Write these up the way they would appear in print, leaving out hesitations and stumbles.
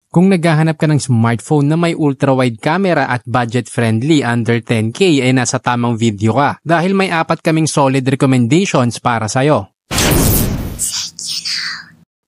Kung naghahanap ka ng smartphone na may ultra-wide camera at budget-friendly under 10K ay nasa tamang video ka dahil may 4 kaming solid recommendations para sa'yo.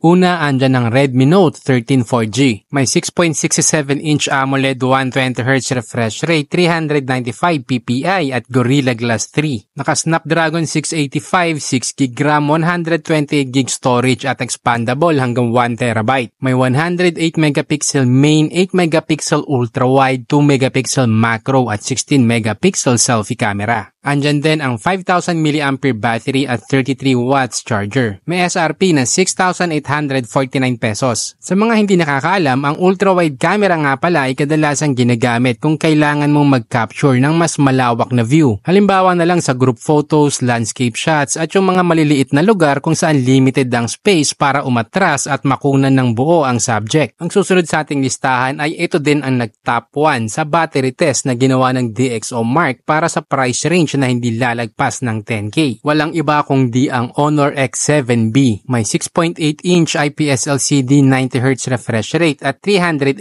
Una, andyan ang Redmi Note 13 4G. May 6.67-inch AMOLED 120Hz refresh rate, 395 ppi at Gorilla Glass 3. Naka-Snapdragon 685, 6GB RAM, 128GB storage at expandable hanggang 1TB. May 108MP main, 8MP ultra-wide, 2MP macro at 16MP selfie camera. Andyan din ang 5,000mAh battery at 33W charger. May SRP na 6,849 pesos. Sa mga hindi nakakaalam, ang ultra-wide camera nga pala ay kadalasang ginagamit kung kailangan mong mag-capture ng mas malawak na view. Halimbawa na lang sa group photos, landscape shots at yung mga maliliit na lugar kung saan limited ang space para umatras at makunan ng buo ang subject. Ang susunod sa ating listahan ay ito din ang nag-top 1 sa battery test na ginawa ng DxOMark para sa price range na hindi lalagpas ng 10K. Walang iba kundi ang Honor X7B. May 6.8-inch IPS LCD 90Hz refresh rate at 389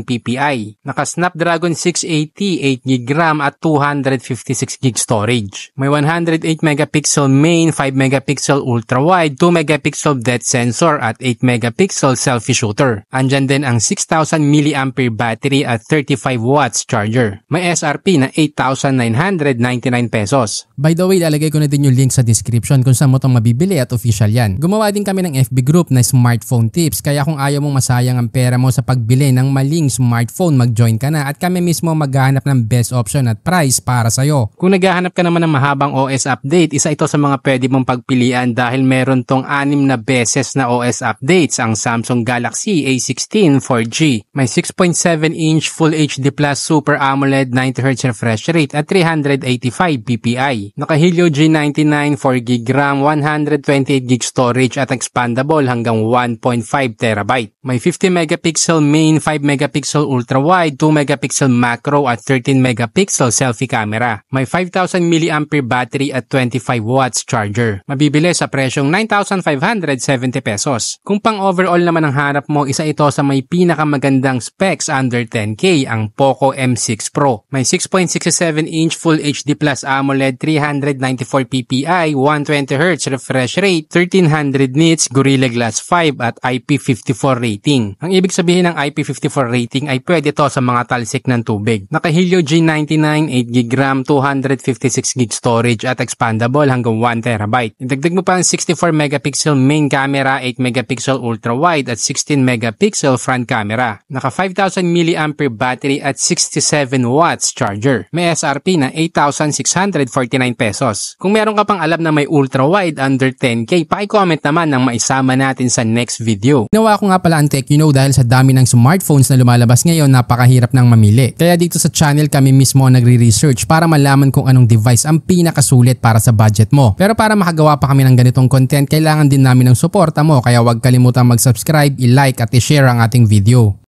ppi. Naka-Snapdragon 680, 8GB RAM at 256GB storage. May 108MP main, 5MP ultra-wide, 2MP depth sensor at 8MP selfie shooter. Andyan din ang 6,000mAh battery at 35W charger. May SRP na 8,999 pesos. By the way, lalagay ko na din yung link sa description kung saan mo itong mabibili at official yan. Gumawa din kami ng FB group na smartphone tips, kaya kung ayaw mong masayang ang pera mo sa pagbili ng maling smartphone, mag-join ka na at kami mismo maghahanap ng best option at price para sa'yo. Kung naghahanap ka naman ng mahabang OS update, isa ito sa mga pwede mong pagpilian dahil meron tong 6 na beses na OS updates ang Samsung Galaxy A16 4G. May 6.7-inch Full HD Plus Super AMOLED 90Hz refresh rate at 385 ppi. Naka-Helio G99, 4GB RAM, 128GB storage at expandable hanggang 1.5TB. May 50MP main, 5MP ultra-wide, 2MP macro at 13MP selfie camera. May 5,000mAh battery at 25W charger. Mabibili sa presyong 9,570 pesos. Kung pang overall naman ang hanap mo, isa ito sa may pinakamagandang specs under 10K, ang Poco M6 Pro. May 6.67-inch Full HD Plus AMOLED 394 ppi, 120Hz refresh rate, 1300 nits, Gorilla Glass 5 at IP54 rating. Ang ibig sabihin ng IP54 rating ay pwede to sa mga talsik ng tubig. Naka-Helio G99, 8GB RAM, 256GB storage at expandable hanggang 1TB. Idagdag mo pa ang 64MP main camera, 8MP ultra-wide at 16MP front camera. Naka 5,000mAh battery at 67W charger. May SRP na 8,649 pesos. Kung meron ka pang alam na may ultra-wide under 10K, paki-comment naman nang maisama natin sa next video. Ginawa ko nga pala ang Tech You Know dahil sa dami ng smartphones na lumalabas ngayon, napakahirap nang mamili. Kaya dito sa channel kami mismo nagre-research para malaman kung anong device ang pinakasulit para sa budget mo. Pero para makagawa pa kami ng ganitong content, kailangan din namin ng suporta mo, kaya huwag kalimutang mag-subscribe, i-like at i-share ang ating video.